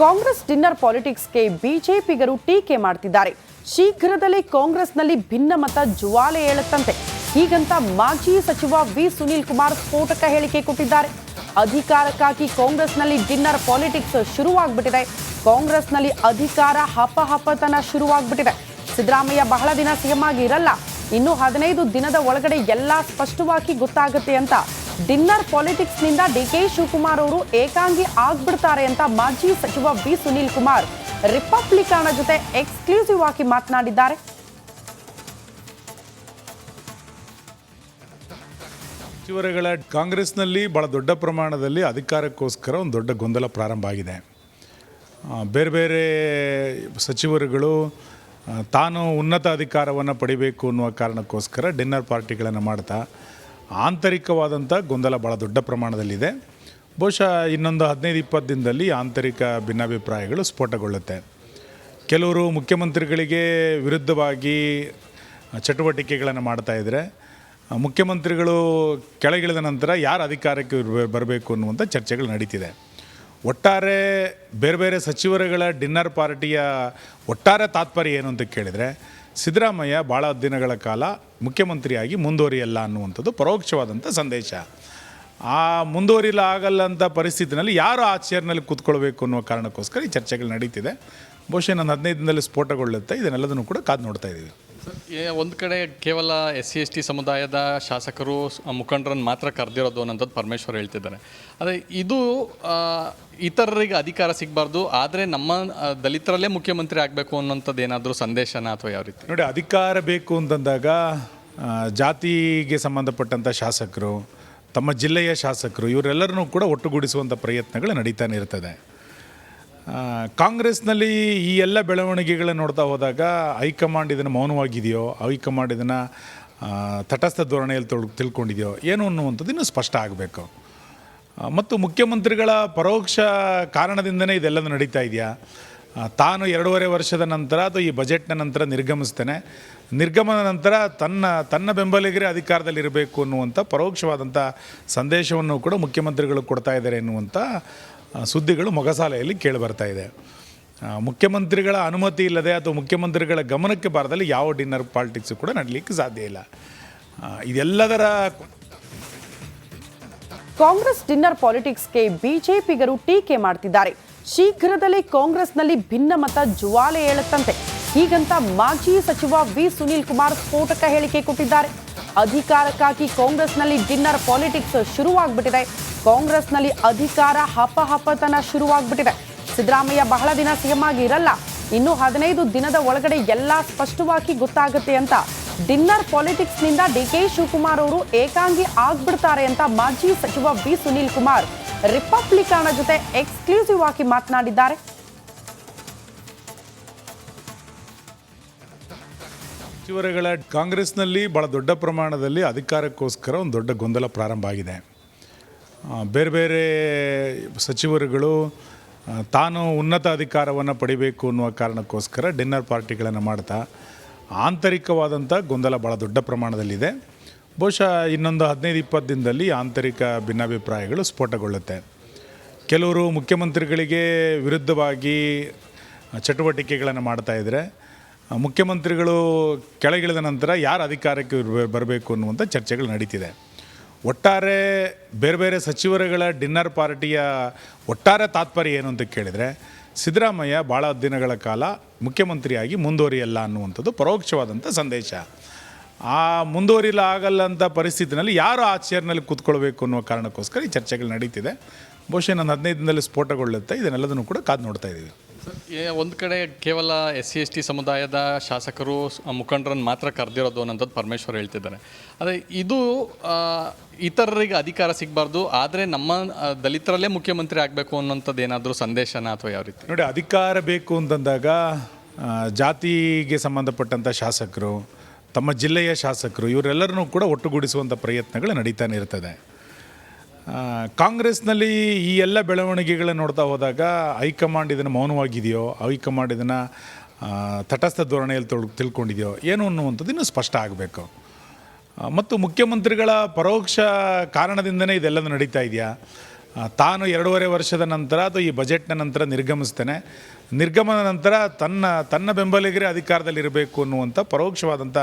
Congress dinner ಪಾಲಿಟಿಕ್ಸ್ಗೆ ಬಿಜೆಪಿಗರು ಟೀಕೆ ಮಾಡ್ತಿದ್ದಾರೆ. ಶೀಘ್ರದಲ್ಲೇ ಕಾಂಗ್ರೆಸ್ನಲ್ಲಿ ಭಿನ್ನಮತ ಜ್ವಾಲೆ ಏಳುತ್ತಂತೆ. ಹೀಗಂತ ಮಾಜಿ ಸಚಿವ ವಿ ಸುನೀಲ್ ಕುಮಾರ್ ಸ್ಫೋಟಕ ಹೇಳಿಕೆ ಕೊಟ್ಟಿದ್ದಾರೆ. ಅಧಿಕಾರಕ್ಕಾಗಿ ಕಾಂಗ್ರೆಸ್ನಲ್ಲಿ ಡಿನ್ನರ್ ಪಾಲಿಟಿಕ್ಸ್ ಶುರುವಾಗ್ಬಿಟ್ಟಿದೆ. ಕಾಂಗ್ರೆಸ್ನಲ್ಲಿ ಅಧಿಕಾರ ಹಪಹಪತನ ಶುರುವಾಗ್ಬಿಟ್ಟಿದೆ. ಸಿದ್ದರಾಮಯ್ಯ ಬಹಳ ದಿನ ಸಿಎಂ ಆಗಿ ಇರಲ್ಲ, ಇನ್ನು 15 ದಿನದ ಒಳಗಡೆ ಎಲ್ಲ ಸ್ಪಷ್ಟವಾಗಿ ಗೊತ್ತಾಗುತ್ತೆ ಅಂತ ಡಿನ್ನರ್ ಪಾಲಿಟಿಕ್ಸ್ ನಿಂದ ಡಿಕೆ ಶಿವಕುಮಾರ್ ಅವರು ಏಕಾಂಗಿ ಆಗ್ಬಿಡ್ತಾರೆ ಅಂತ ಮಾಜಿ ಸಚಿವ ವಿ ಸುನೀಲ್ ಕುಮಾರ್ ರಿಪಬ್ಲಿಕನ್ ಜೊತೆ ಎಕ್ಸ್ಕ್ಲೂಸಿವ್ ಆಗಿ ಮಾತನಾಡಿದ್ದಾರೆ. ಸಚಿವರುಗಳ ಕಾಂಗ್ರೆಸ್ನಲ್ಲಿ ಬಹಳ ದೊಡ್ಡ ಪ್ರಮಾಣದಲ್ಲಿ ಅಧಿಕಾರಕ್ಕೋಸ್ಕರ ಒಂದು ದೊಡ್ಡ ಗೊಂದಲ ಪ್ರಾರಂಭ ಆಗಿದೆ. ಬೇರೆ ಬೇರೆ ಸಚಿವರುಗಳು ತಾನು ಉನ್ನತ ಅಧಿಕಾರವನ್ನು ಪಡಿಬೇಕು ಅನ್ನುವ ಕಾರಣಕ್ಕೋಸ್ಕರ ಡಿನ್ನರ್ ಪಾರ್ಟಿಗಳನ್ನು ಮಾಡ್ತಾ ಆಂತರಿಕವಾದಂಥ ಗೊಂದಲ ಭಾಳ ದೊಡ್ಡ ಪ್ರಮಾಣದಲ್ಲಿದೆ. ಬಹುಶಃ ಇನ್ನೊಂದು 15-20 ದಿನದಲ್ಲಿ ಆಂತರಿಕ ಭಿನ್ನಾಭಿಪ್ರಾಯಗಳು ಸ್ಫೋಟಗೊಳ್ಳುತ್ತೆ. ಕೆಲವರು ಮುಖ್ಯಮಂತ್ರಿಗಳಿಗೆ ವಿರುದ್ಧವಾಗಿ ಚಟುವಟಿಕೆಗಳನ್ನು ಮಾಡ್ತಾಯಿದ್ರೆ, ಮುಖ್ಯಮಂತ್ರಿಗಳು ಕೆಳಗಿಳಿದ ನಂತರ ಯಾರು ಅಧಿಕಾರಕ್ಕೆ ಬರಬೇಕು ಅನ್ನುವಂಥ ಚರ್ಚೆಗಳು ನಡೀತಿದೆ. ಒಟ್ಟಾರೆ ಬೇರೆ ಬೇರೆ ಸಚಿವರುಗಳ ಡಿನ್ನರ್ ಪಾರ್ಟಿಯ ಒಟ್ಟಾರೆ ತಾತ್ಪರ್ಯ ಏನು ಅಂತ ಕೇಳಿದರೆ, ಸಿದ್ದರಾಮಯ್ಯ ಭಾಳ ದಿನಗಳ ಕಾಲ ಮುಖ್ಯಮಂತ್ರಿಯಾಗಿ ಮುಂದುವರಿಯಲ್ಲ ಅನ್ನುವಂಥದ್ದು ಪರೋಕ್ಷವಾದಂಥ ಸಂದೇಶ. ಆ ಮುಂದುವರಿಲಾಗಲ್ಲ ಅಂತ ಪರಿಸ್ಥಿತಿನಲ್ಲಿ ಯಾರು ಆ ಚೇರ್ನಲ್ಲಿ ಕೂತ್ಕೊಳ್ಬೇಕು ಅನ್ನುವ ಕಾರಣಕ್ಕೋಸ್ಕರ ಈ ಚರ್ಚೆಗಳು ನಡೀತಿದೆ. ಬಹುಶಃ ನಾನು 15 ದಿನದಲ್ಲಿ ಸ್ಫೋಟಗೊಳ್ಳುತ್ತೆ. ಇದನ್ನೆಲ್ಲದನ್ನು ಕೂಡ ಕಾದು ನೋಡ್ತಾ ಇದ್ದೀವಿ. ಒಂದು ಕಡೆ ಕೇವಲ SC/ST ಸಮುದಾಯದ ಶಾಸಕರು ಮುಖಂಡರನ್ನು ಮಾತ್ರ ಕರೆದಿರೋದು ಅನ್ನೋಂಥದ್ದು ಪರಮೇಶ್ವರ್ ಹೇಳ್ತಿದ್ದಾರೆ. ಆದರೆ ಇದು ಇತರರಿಗೆ ಅಧಿಕಾರ ಸಿಗಬಾರ್ದು, ಆದರೆ ನಮ್ಮ ದಲಿತರಲ್ಲೇ ಮುಖ್ಯಮಂತ್ರಿ ಆಗಬೇಕು ಅನ್ನೋಂಥದ್ದು ಏನಾದರೂ ಸಂದೇಶನ ಅಥವಾ ಯಾವ ರೀತಿ? ನೋಡಿ, ಅಧಿಕಾರ ಬೇಕು ಅಂತಂದಾಗ ಜಾತಿಗೆ ಸಂಬಂಧಪಟ್ಟಂಥ ಶಾಸಕರು, ತಮ್ಮ ಜಿಲ್ಲೆಯ ಶಾಸಕರು, ಇವರೆಲ್ಲರನ್ನೂ ಕೂಡ ಒಟ್ಟುಗೂಡಿಸುವಂಥ ಪ್ರಯತ್ನಗಳು ನಡೀತಾನೆ ಇರ್ತದೆ. ಕಾಂಗ್ರೆಸ್ನಲ್ಲಿ ಈ ಎಲ್ಲ ಬೆಳವಣಿಗೆಗಳನ್ನು ನೋಡ್ತಾ ಹೋದಾಗ ಹೈಕಮಾಂಡ್ ಇದನ್ನು ಮೌನವಾಗಿದೆಯೋ, ಹೈಕಮಾಂಡ್ ಇದನ್ನು ತಟಸ್ಥ ಧೋರಣೆಯಲ್ಲಿ ತಿಳ್ಕೊಂಡಿದೆಯೋ ಏನು ಅನ್ನುವಂಥದ್ದು ಇನ್ನೂ ಸ್ಪಷ್ಟ ಆಗಬೇಕು. ಮತ್ತು ಮುಖ್ಯಮಂತ್ರಿಗಳ ಪರೋಕ್ಷ ಕಾರಣದಿಂದನೇ ಇದೆಲ್ಲದೂ ನಡೀತಾ ಇದೆಯಾ? ತಾನು 2.5 ವರ್ಷದ ನಂತರ ಅಥವಾ ಈ ಬಜೆಟ್ನ ನಂತರ ನಿರ್ಗಮಿಸ್ತೇನೆ, ನಿರ್ಗಮನ ನಂತರ ತನ್ನ ಬೆಂಬಲಿಗರೇ ಅಧಿಕಾರದಲ್ಲಿರಬೇಕು ಅನ್ನುವಂಥ ಪರೋಕ್ಷವಾದಂಥ ಸಂದೇಶವನ್ನು ಕೂಡ ಮುಖ್ಯಮಂತ್ರಿಗಳು ಕೊಡ್ತಾ ಇದ್ದಾರೆ ಎನ್ನುವಂಥ ಸುದ್ದಿಗಳು ಮೊಗಸಾಲೆಯಲ್ಲಿ ಕೇಳಿಬರ್ತಾ ಇದೆ. ಮುಖ್ಯಮಂತ್ರಿಗಳ ಅನುಮತಿ ಇಲ್ಲದೆ ಅಥವಾ ಮುಖ್ಯಮಂತ್ರಿಗಳ ಗಮನಕ್ಕೆ ಬಾರದಲ್ಲಿ ಯಾವ ಡಿನ್ನರ್ ಪಾಲಿಟಿಕ್ಸು ಕೂಡ ನಡೀಲಿಕ್ಕೆ ಸಾಧ್ಯ ಇಲ್ಲ. ಇದೆಲ್ಲದರ ಕಾಂಗ್ರೆಸ್ ಡಿನ್ನರ್ ಪಾಲಿಟಿಕ್ಸ್ಗೆ ಬಿಜೆಪಿಗರು ಟೀಕೆ ಮಾಡ್ತಿದ್ದಾರೆ. ಶೀಘ್ರದಲ್ಲೇ ಕಾಂಗ್ರೆಸ್ನಲ್ಲಿ ಭಿನ್ನಮತ ಜ್ವಾಲೆ ಏಳುತ್ತಂತೆ. ಹೀಗಂತ ಮಾಜಿ ಸಚಿವ ವಿ ಸುನೀಲ್ ಕುಮಾರ್ ಸ್ಫೋಟಕ ಹೇಳಿಕೆ ಕೊಟ್ಟಿದ್ದಾರೆ. ಅಧಿಕಾರಕ್ಕಾಗಿ ಕಾಂಗ್ರೆಸ್ನಲ್ಲಿ ಡಿನ್ನರ್ ಪಾಲಿಟಿಕ್ಸ್ ಶುರುವಾಗ್ಬಿಟ್ಟಿದೆ. ಕಾಂಗ್ರೆಸ್ನಲ್ಲಿ ಅಧಿಕಾರ ಹಪಹಪತನ ಶುರುವಾಗ್ಬಿಟ್ಟಿದೆ. ಸಿದ್ದರಾಮಯ್ಯ ಬಹಳ ದಿನ ಸಿಎಂ ಆಗಿ ಇರಲ್ಲ, ಇನ್ನು 15 ದಿನದ ಒಳಗಡೆ ಎಲ್ಲ ಸ್ಪಷ್ಟವಾಗಿ ಗೊತ್ತಾಗುತ್ತೆ ಅಂತ ಡಿನ್ನರ್ ಪಾಲಿಟಿಕ್ಸ್ ನಿಂದ ಡಿಕೆ ಶಿವಕುಮಾರ್ ಅವರು ಏಕಾಂಗಿ ಆಗ್ಬಿಡ್ತಾರೆ ಅಂತ ಮಾಜಿ ಸಚಿವ ವಿ ಸುನೀಲ್ ಕುಮಾರ್ ರಿಪಬ್ಲಿಕನ್ ಜೊತೆ ಎಕ್ಸ್ಕ್ಲೂಸಿವ್ ಆಗಿ ಮಾತನಾಡಿದ್ದಾರೆ. ಸಚಿವರುಗಳ ಕಾಂಗ್ರೆಸ್ನಲ್ಲಿ ಭಾಳ ದೊಡ್ಡ ಪ್ರಮಾಣದಲ್ಲಿ ಅಧಿಕಾರಕ್ಕೋಸ್ಕರ ಒಂದು ದೊಡ್ಡ ಗೊಂದಲ ಪ್ರಾರಂಭ ಆಗಿದೆ. ಬೇರೆ ಬೇರೆ ಸಚಿವರುಗಳು ತಾನು ಉನ್ನತ ಅಧಿಕಾರವನ್ನು ಪಡಿಬೇಕು ಅನ್ನುವ ಕಾರಣಕ್ಕೋಸ್ಕರ ಡಿನ್ನರ್ ಪಾರ್ಟಿಗಳನ್ನು ಮಾಡ್ತಾ ಆಂತರಿಕವಾದಂಥ ಗೊಂದಲ ಭಾಳ ದೊಡ್ಡ ಪ್ರಮಾಣದಲ್ಲಿದೆ. ಬಹುಶಃ ಇನ್ನೊಂದು 15-20 ದಿನದಲ್ಲಿ ಆಂತರಿಕ ಭಿನ್ನಾಭಿಪ್ರಾಯಗಳು ಸ್ಫೋಟಗೊಳ್ಳುತ್ತೆ. ಕೆಲವರು ಮುಖ್ಯಮಂತ್ರಿಗಳಿಗೆ ವಿರುದ್ಧವಾಗಿ ಚಟುವಟಿಕೆಗಳನ್ನು ಮಾಡ್ತಾಯಿದ್ರೆ, ಮುಖ್ಯಮಂತ್ರಿಗಳು ಕೆಳಗಿಳಿದ ನಂತರ ಯಾರು ಅಧಿಕಾರಕ್ಕೆ ಬರಬೇಕು ಅನ್ನುವಂಥ ಚರ್ಚೆಗಳು ನಡೀತಿದೆ. ಒಟ್ಟಾರೆ ಬೇರೆ ಬೇರೆ ಸಚಿವರುಗಳ ಡಿನ್ನರ್ ಪಾರ್ಟಿಯ ಒಟ್ಟಾರೆ ತಾತ್ಪರ್ಯ ಏನು ಅಂತ ಕೇಳಿದರೆ, ಸಿದ್ದರಾಮಯ್ಯ ಭಾಳ ದಿನಗಳ ಕಾಲ ಮುಖ್ಯಮಂತ್ರಿಯಾಗಿ ಮುಂದುವರಿಯಲ್ಲ ಅನ್ನುವಂಥದ್ದು ಪರೋಕ್ಷವಾದಂಥ ಸಂದೇಶ. ಆ ಮುಂದುವರಿಲಾಗಲ್ಲ ಅಂತ ಪರಿಸ್ಥಿತಿನಲ್ಲಿ ಯಾರು ಆ ಚೇರ್ನಲ್ಲಿ ಕೂತ್ಕೊಳ್ಬೇಕು ಅನ್ನುವ ಕಾರಣಕ್ಕೋಸ್ಕರ ಈ ಚರ್ಚೆಗಳು ನಡೀತಿದೆ. ಬಹುಶಃ ನಾನು 15 ದಿನದಲ್ಲಿ ಸ್ಫೋಟಗೊಳ್ಳುತ್ತೆ. ಇದನ್ನೆಲ್ಲದನ್ನು ಕೂಡ ಕಾದು ನೋಡ್ತಾ ಇದ್ದೀವಿ. ಒಂದು ಕಡೆ ಕೇವಲ SC/ST ಸಮುದಾಯದ ಶಾಸಕರು ಮುಖಂಡರನ್ನು ಮಾತ್ರ ಕರೆದಿರೋದು ಅನ್ನೋಂಥದ್ದು ಪರಮೇಶ್ವರ್ ಹೇಳ್ತಿದ್ದಾರೆ. ಆದರೆ ಇದು ಇತರರಿಗೆ ಅಧಿಕಾರ ಸಿಗಬಾರ್ದು, ಆದರೆ ನಮ್ಮ ದಲಿತರಲ್ಲೇ ಮುಖ್ಯಮಂತ್ರಿ ಆಗಬೇಕು ಅನ್ನೋಂಥದ್ದು ಏನಾದರೂ ಸಂದೇಶನ ಅಥವಾ ಯಾವ ರೀತಿ? ನೋಡಿ, ಅಧಿಕಾರ ಬೇಕು ಅಂತಂದಾಗ ಜಾತಿಗೆ ಸಂಬಂಧಪಟ್ಟಂಥ ಶಾಸಕರು, ತಮ್ಮ ಜಿಲ್ಲೆಯ ಶಾಸಕರು, ಇವರೆಲ್ಲರನ್ನೂ ಕೂಡ ಒಟ್ಟುಗೂಡಿಸುವಂಥ ಪ್ರಯತ್ನಗಳು ನಡೀತಾನೆ ಇರ್ತದೆ. ಕಾಂಗ್ರೆಸ್ನಲ್ಲಿ ಈ ಎಲ್ಲ ಬೆಳವಣಿಗೆಗಳನ್ನು ನೋಡ್ತಾ ಹೋದಾಗ ಹೈಕಮಾಂಡ್ ಇದನ್ನು ಮೌನವಾಗಿದೆಯೋ, ಹೈಕಮಾಂಡ್ ಇದನ್ನು ತಟಸ್ಥ ಧೋರಣೆಯಲ್ಲಿ ತಿಳ್ಕೊಂಡಿದೆಯೋ ಏನು ಅನ್ನುವಂಥದ್ದು ಇನ್ನೂ ಸ್ಪಷ್ಟ ಆಗಬೇಕು. ಮತ್ತು ಮುಖ್ಯಮಂತ್ರಿಗಳ ಪರೋಕ್ಷ ಕಾರಣದಿಂದನೇ ಇದೆಲ್ಲದೂ ನಡೀತಾ ಇದೆಯಾ? ತಾನು 2.5 ವರ್ಷದ ನಂತರ ಅಥವಾ ಈ ಬಜೆಟ್ನ ನಂತರ ನಿರ್ಗಮಿಸ್ತೇನೆ, ನಿರ್ಗಮನ ನಂತರ ತನ್ನ ಬೆಂಬಲಿಗರೇ ಅಧಿಕಾರದಲ್ಲಿರಬೇಕು ಅನ್ನುವಂಥ ಪರೋಕ್ಷವಾದಂಥ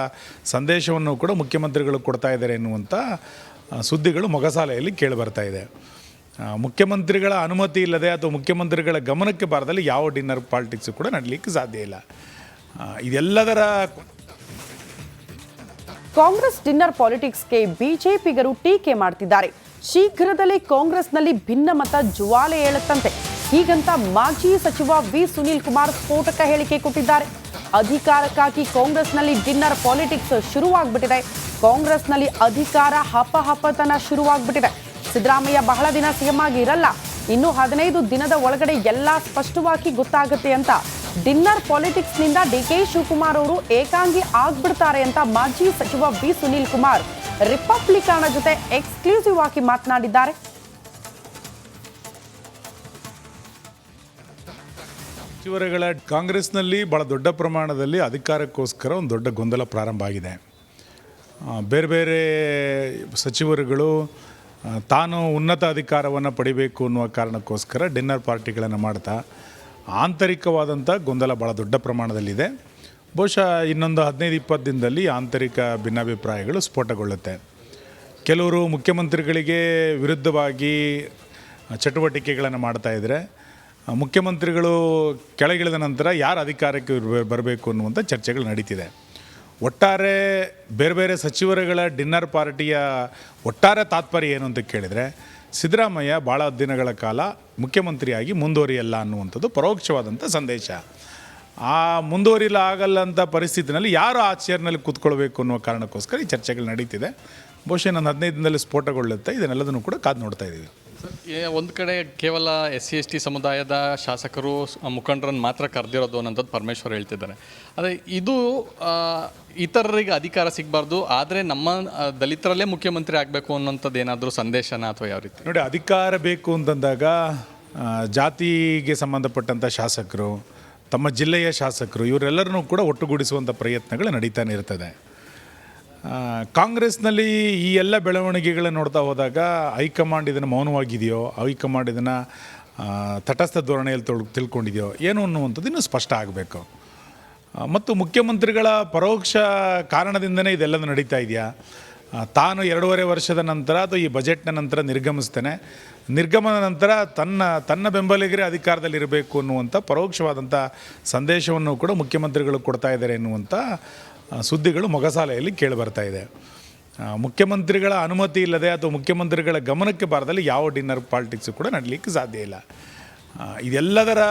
ಸಂದೇಶವನ್ನು ಕೂಡ ಮುಖ್ಯಮಂತ್ರಿಗಳು ಕೊಡ್ತಾ ಇದ್ದಾರೆ ಎನ್ನುವಂಥ ಸುದ್ದಿಗಳು ಮೊಗಸಾಲೆಯಲ್ಲಿ ಕೇಳಿಬರ್ತಾ ಇದೆ. ಮುಖ್ಯಮಂತ್ರಿಗಳ ಅನುಮತಿ ಇಲ್ಲದೆ ಅಥವಾ ಮುಖ್ಯಮಂತ್ರಿಗಳ ಗಮನಕ್ಕೆ ಬಾರದಲ್ಲಿ ಯಾವ ಡಿನ್ನರ್ ಪಾಲಿಟಿಕ್ಸು ಕೂಡ ನಡೀಲಿಕ್ಕೆ ಸಾಧ್ಯ ಇಲ್ಲ. ಇದೆಲ್ಲದರ ಕಾಂಗ್ರೆಸ್ ಡಿನ್ನರ್ ಪಾಲಿಟಿಕ್ಸ್ಗೆ ಬಿಜೆಪಿಗರು ಟೀಕೆ ಮಾಡ್ತಿದ್ದಾರೆ. ಶೀಘ್ರದಲ್ಲೇ ಕಾಂಗ್ರೆಸ್ನಲ್ಲಿ ಭಿನ್ನಮತ ಜ್ವಾಲೆ ಏಳುತ್ತಂತೆ. ಹೀಗಂತ ಮಾಜಿ ಸಚಿವ ವಿ ಸುನೀಲ್ ಕುಮಾರ್ ಸ್ಫೋಟಕ ಹೇಳಿಕೆ ಕೊಟ್ಟಿದ್ದಾರೆ. ಅಧಿಕಾರಕ್ಕಾಗಿ ಕಾಂಗ್ರೆಸ್ನಲ್ಲಿ ಡಿನ್ನರ್ ಪಾಲಿಟಿಕ್ಸ್ ಶುರುವಾಗ್ಬಿಟ್ಟಿದೆ. ಕಾಂಗ್ರೆಸ್ನಲ್ಲಿ ಅಧಿಕಾರ ಹಪಹಪತನ ಶುರುವಾಗ್ಬಿಟ್ಟಿದೆ. ಸಿದ್ದರಾಮಯ್ಯ ಬಹಳ ದಿನ ಸಿಎಂ ಆಗಿ ಇರಲ್ಲ, ಇನ್ನು 15 ದಿನದ ಒಳಗಡೆ ಎಲ್ಲ ಸ್ಪಷ್ಟವಾಗಿ ಗೊತ್ತಾಗುತ್ತೆ ಅಂತ ಡಿನ್ನರ್ ಪಾಲಿಟಿಕ್ಸ್ ನಿಂದ ಡಿಕೆ ಶಿವಕುಮಾರ್ ಅವರು ಏಕಾಂಗಿ ಆಗ್ಬಿಡ್ತಾರೆ ಅಂತ ಮಾಜಿ ಸಚಿವ ವಿ ಸುನೀಲ್ ಕುಮಾರ್ ರಿಪಬ್ಲಿಕನ್ ಜೊತೆ ಎಕ್ಸ್ಕ್ಲೂಸಿವ್ ಆಗಿ ಮಾತನಾಡಿದ್ದಾರೆ. ಸಚಿವರುಗಳ ಕಾಂಗ್ರೆಸ್ನಲ್ಲಿ ಭಾಳ ದೊಡ್ಡ ಪ್ರಮಾಣದಲ್ಲಿ ಅಧಿಕಾರಕ್ಕೋಸ್ಕರ ಒಂದು ದೊಡ್ಡ ಗೊಂದಲ ಪ್ರಾರಂಭ ಆಗಿದೆ. ಬೇರೆ ಬೇರೆ ಸಚಿವರುಗಳು ತಾನು ಉನ್ನತ ಅಧಿಕಾರವನ್ನು ಪಡಿಬೇಕು ಅನ್ನುವ ಕಾರಣಕ್ಕೋಸ್ಕರ ಡಿನ್ನರ್ ಪಾರ್ಟಿಗಳನ್ನು ಮಾಡ್ತಾ ಆಂತರಿಕವಾದಂಥ ಗೊಂದಲ ಭಾಳ ದೊಡ್ಡ ಪ್ರಮಾಣದಲ್ಲಿದೆ. ಬಹುಶಃ ಇನ್ನೊಂದು 15-20 ದಿನದಲ್ಲಿ ಆಂತರಿಕ ಭಿನ್ನಾಭಿಪ್ರಾಯಗಳು ಸ್ಫೋಟಗೊಳ್ಳುತ್ತೆ. ಕೆಲವರು ಮುಖ್ಯಮಂತ್ರಿಗಳಿಗೆ ವಿರುದ್ಧವಾಗಿ ಚಟುವಟಿಕೆಗಳನ್ನು ಮಾಡ್ತಾಯಿದ್ರೆ, ಮುಖ್ಯಮಂತ್ರಿಗಳು ಕೆಳಗಿಳಿದ ನಂತರ ಯಾರು ಅಧಿಕಾರಕ್ಕೆ ಬರಬೇಕು ಅನ್ನುವಂಥ ಚರ್ಚೆಗಳು ನಡೀತಿದೆ. ಒಟ್ಟಾರೆ ಬೇರೆ ಬೇರೆ ಸಚಿವರುಗಳ ಡಿನ್ನರ್ ಪಾರ್ಟಿಯ ಒಟ್ಟಾರೆ ತಾತ್ಪರ್ಯ ಏನು ಅಂತ ಕೇಳಿದರೆ, ಸಿದ್ದರಾಮಯ್ಯ ಭಾಳ ದಿನಗಳ ಕಾಲ ಮುಖ್ಯಮಂತ್ರಿಯಾಗಿ ಮುಂದುವರಿಯಲ್ಲ ಅನ್ನುವಂಥದ್ದು ಪರೋಕ್ಷವಾದಂಥ ಸಂದೇಶ. ಆ ಮುಂದುವರಿಲಾಗಲ್ಲ ಅಂತ ಪರಿಸ್ಥಿತಿನಲ್ಲಿ ಯಾರು ಆ ಚೇರ್ನಲ್ಲಿ ಕೂತ್ಕೊಳ್ಬೇಕು ಅನ್ನುವ ಕಾರಣಕ್ಕೋಸ್ಕರ ಈ ಚರ್ಚೆಗಳು ನಡೀತಿದೆ. ಬಹುಶಃ ನಾನು 15 ದಿನದಲ್ಲಿ ಸ್ಫೋಟಗೊಳ್ಳುತ್ತೆ. ಇದನ್ನೆಲ್ಲದನ್ನು ಕೂಡ ಕಾದು ನೋಡ್ತಾ ಇದ್ದೀವಿ. ಒಂದು ಕಡೆ ಕೇವಲ SC/ST ಸಮುದಾಯದ ಶಾಸಕರು ಮುಖಂಡರನ್ನು ಮಾತ್ರ ಕರೆದಿರೋದು ಅನ್ನೋಂಥದ್ದು ಪರಮೇಶ್ವರ್ ಹೇಳ್ತಿದ್ದಾರೆ. ಆದರೆ ಇದು ಇತರರಿಗೆ ಅಧಿಕಾರ ಸಿಗಬಾರ್ದು, ಆದರೆ ನಮ್ಮ ದಲಿತರಲ್ಲೇ ಮುಖ್ಯಮಂತ್ರಿ ಆಗಬೇಕು ಅನ್ನೋಂಥದ್ದು ಏನಾದರೂ ಸಂದೇಶನ ಅಥವಾ ಯಾವ ರೀತಿ? ನೋಡಿ, ಅಧಿಕಾರ ಬೇಕು ಅಂತಂದಾಗ ಜಾತಿಗೆ ಸಂಬಂಧಪಟ್ಟಂಥ ಶಾಸಕರು, ತಮ್ಮ ಜಿಲ್ಲೆಯ ಶಾಸಕರು, ಇವರೆಲ್ಲರನ್ನೂ ಕೂಡ ಒಟ್ಟುಗೂಡಿಸುವಂಥ ಪ್ರಯತ್ನಗಳು ನಡೀತಾನೆ ಇರ್ತದೆ. ಕಾಂಗ್ರೆಸ್ನಲ್ಲಿ ಈ ಎಲ್ಲ ಬೆಳವಣಿಗೆಗಳನ್ನು ನೋಡ್ತಾ ಹೋದಾಗ ಹೈಕಮಾಂಡ್ ಇದನ್ನು ಮೌನವಾಗಿದೆಯೋ, ಹೈಕಮಾಂಡ್ ಇದನ್ನು ತಟಸ್ಥ ಧೋರಣೆಯಲ್ಲಿ ತಿಳ್ಕೊಂಡಿದೆಯೋ ಏನು ಅನ್ನುವಂಥದ್ದು ಇನ್ನೂ ಸ್ಪಷ್ಟ ಆಗಬೇಕು. ಮತ್ತು ಮುಖ್ಯಮಂತ್ರಿಗಳ ಪರೋಕ್ಷ ಕಾರಣದಿಂದನೇ ಇದೆಲ್ಲದೂ ನಡೀತಾ ಇದೆಯಾ? ತಾನು 2.5 ವರ್ಷದ ನಂತರ ಅಥವಾ ಈ ಬಜೆಟ್ನ ನಂತರ ನಿರ್ಗಮಿಸ್ತೇನೆ, ನಿರ್ಗಮನ ನಂತರ ತನ್ನ ಬೆಂಬಲಿಗರೇ ಅಧಿಕಾರದಲ್ಲಿರಬೇಕು ಅನ್ನುವಂಥ ಪರೋಕ್ಷವಾದಂಥ ಸಂದೇಶವನ್ನು ಕೂಡ ಮುಖ್ಯಮಂತ್ರಿಗಳು ಕೊಡ್ತಾ ಇದ್ದಾರೆ ಎನ್ನುವಂಥ ಸುದ್ದಿಗಳು ಮೊಗಸಾಲೆಯಲ್ಲಿ ಕೇಳಿಬರ್ತಾ ಇದೆ. ಮುಖ್ಯಮಂತ್ರಿಗಳ ಅನುಮತಿ ಇಲ್ಲದೆ ಅಥವಾ ಮುಖ್ಯಮಂತ್ರಿಗಳ ಗಮನಕ್ಕೆ ಬಾರದಲ್ಲಿ ಯಾವ ಡಿನ್ನರ್ ಪಾಲಿಟಿಕ್ಸು ಕೂಡ ನಡೀಲಿಕ್ಕೆ ಸಾಧ್ಯ ಇಲ್ಲ. ಇದೆಲ್ಲದರ